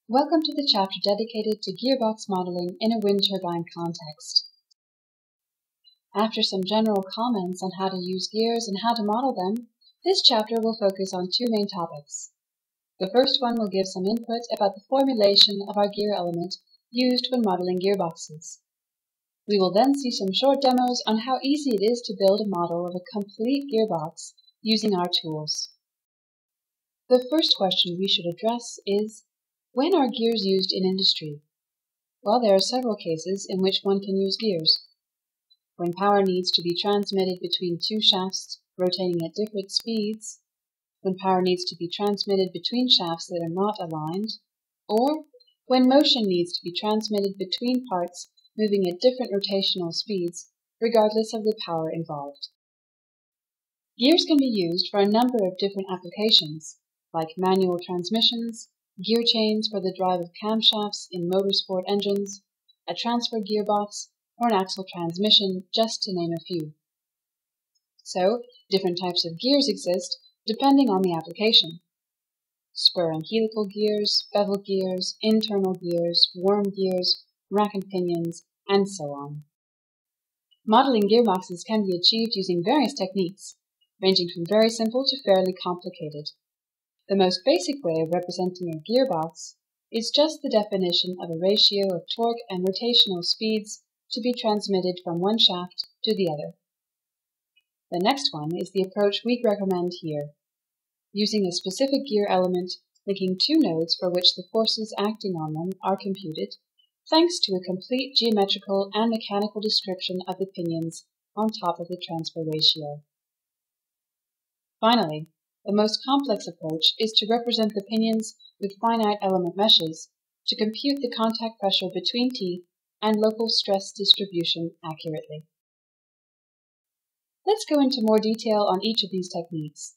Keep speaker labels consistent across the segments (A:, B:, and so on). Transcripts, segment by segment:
A: Welcome to the chapter dedicated to gearbox modeling in a wind turbine context. After some general comments on how to use gears and how to model them, this chapter will focus on two main topics. The first one will give some input about the formulation of our gear element used when modeling gearboxes. We will then see some short demos on how easy it is to build a model of a complete gearbox using our tools. The first question we should address is, when are gears used in industry? Well, there are several cases in which one can use gears. When power needs to be transmitted between two shafts rotating at different speeds, when power needs to be transmitted between shafts that are not aligned, or when motion needs to be transmitted between parts moving at different rotational speeds, regardless of the power involved. Gears can be used for a number of different applications, like manual transmissions, gear chains for the drive of camshafts in motorsport engines, a transfer gearbox, or an axle transmission, just to name a few. So, different types of gears exist depending on the application. Spur and helical gears, bevel gears, internal gears, worm gears, rack and pinions, and so on. Modeling gearboxes can be achieved using various techniques, ranging from very simple to fairly complicated. The most basic way of representing a gearbox is just the definition of a ratio of torque and rotational speeds to be transmitted from one shaft to the other. The next one is the approach we'd recommend here, using a specific gear element linking two nodes for which the forces acting on them are computed, thanks to a complete geometrical and mechanical description of the pinions on top of the transfer ratio. Finally, the most complex approach is to represent the pinions with finite element meshes to compute the contact pressure between teeth and local stress distribution accurately. Let's go into more detail on each of these techniques.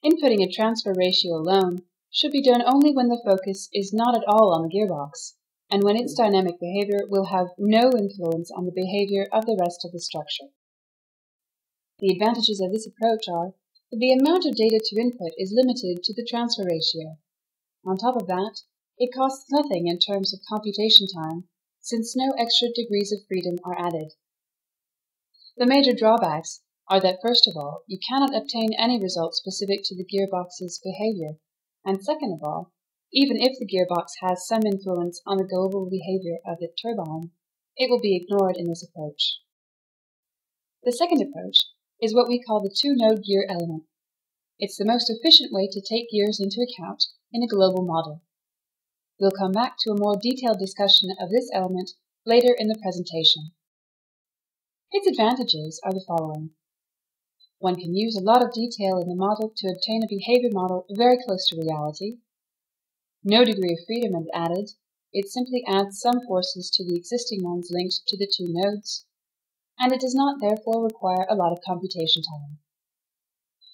A: Inputting a transfer ratio alone should be done only when the focus is not at all on the gearbox, and when its dynamic behavior will have no influence on the behavior of the rest of the structure. The advantages of this approach are that the amount of data to input is limited to the transfer ratio. On top of that, it costs nothing in terms of computation time, since no extra degrees of freedom are added. The major drawbacks are that, first of all, you cannot obtain any result specific to the gearbox's behavior, and second of all, even if the gearbox has some influence on the global behavior of the turbine, it will be ignored in this approach. The second approach is what we call the two-node gear element. It's the most efficient way to take gears into account in a global model. We'll come back to a more detailed discussion of this element later in the presentation. Its advantages are the following. One can use a lot of detail in the model to obtain a behavior model very close to reality. No degree of freedom is added. It simply adds some forces to the existing ones linked to the two nodes, and it does not therefore require a lot of computation time.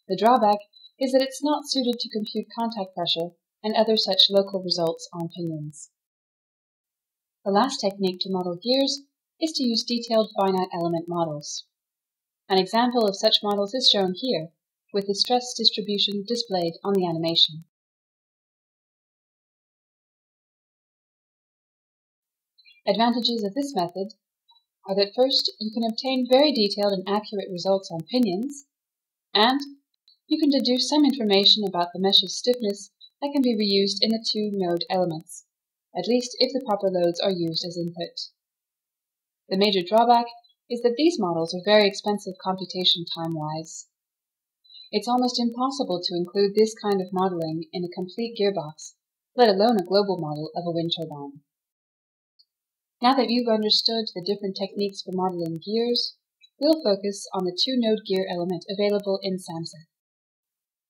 A: The drawback is that it's not suited to compute contact pressure and other such local results on pinions. The last technique to model gears is to use detailed finite element models. An example of such models is shown here, with the stress distribution displayed on the animation. Advantages of this method are that first, you can obtain very detailed and accurate results on pinions, and you can deduce some information about the mesh's stiffness that can be reused in the two-node elements, at least if the proper loads are used as input. The major drawback is that these models are very expensive computation time-wise. It's almost impossible to include this kind of modeling in a complete gearbox, let alone a global model of a wind turbine. Now that you've understood the different techniques for modeling gears, we'll focus on the two-node gear element available in SAMSA.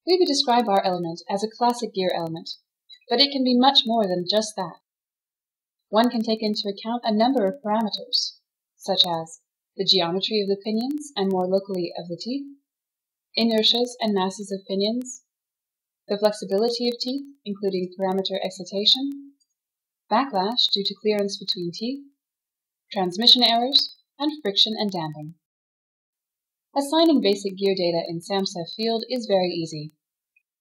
A: We would describe our element as a classic gear element, but it can be much more than just that. One can take into account a number of parameters, such as the geometry of the pinions and more locally of the teeth, inertias and masses of pinions, the flexibility of teeth, including parameter excitation, backlash due to clearance between teeth, transmission errors, and friction and damping. Assigning basic gear data in SAMSA field is very easy.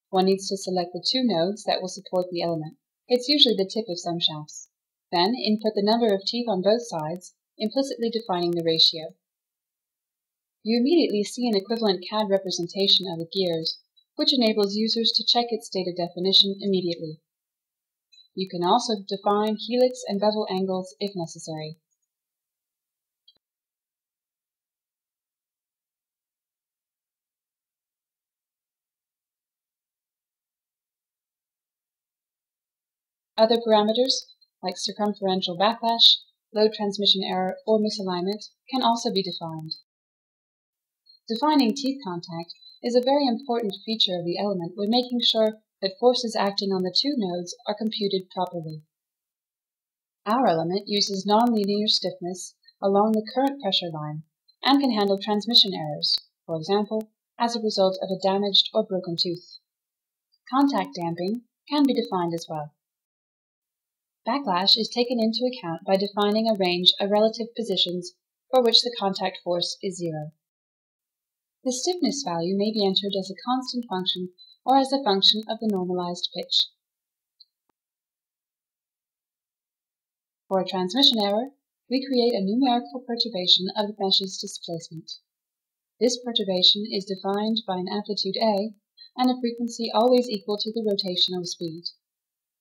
A: One needs to select the two nodes that will support the element, it's usually the tip of some shafts. Then input the number of teeth on both sides, implicitly defining the ratio. You immediately see an equivalent CAD representation of the gears, which enables users to check its data definition immediately. You can also define helix and bevel angles if necessary. Other parameters, like circumferential backlash, load transmission error, or misalignment, can also be defined. Defining teeth contact is a very important feature of the element when making sure that forces acting on the two nodes are computed properly. Our element uses nonlinear stiffness along the current pressure line and can handle transmission errors, for example, as a result of a damaged or broken tooth. Contact damping can be defined as well. Backlash is taken into account by defining a range of relative positions for which the contact force is 0. The stiffness value may be entered as a constant function or as a function of the normalized pitch. For a transmission error, we create a numerical perturbation of the mesh's displacement. This perturbation is defined by an amplitude A and a frequency always equal to the rotational speed.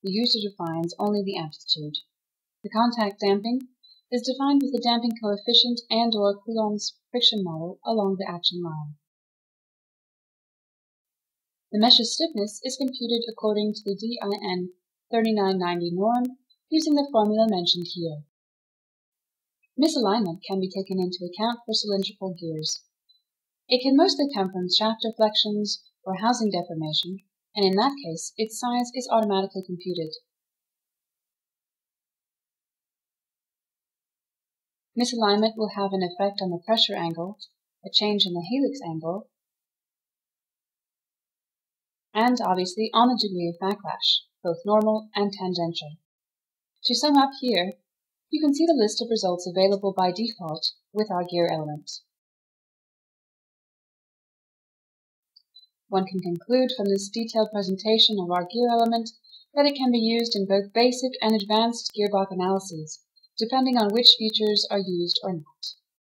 A: The user defines only the amplitude. The contact damping is defined with the damping coefficient and/or Coulomb's friction model along the action line. The mesh's stiffness is computed according to the DIN 3990 norm using the formula mentioned here. Misalignment can be taken into account for cylindrical gears. It can mostly come from shaft deflections or housing deformation, and in that case, its size is automatically computed. Misalignment will have an effect on the pressure angle, a change in the helix angle, and obviously on the degree of backlash, both normal and tangential. To sum up here, you can see the list of results available by default with our gear element. One can conclude from this detailed presentation of our gear element that it can be used in both basic and advanced gearbox analyses, depending on which features are used or not.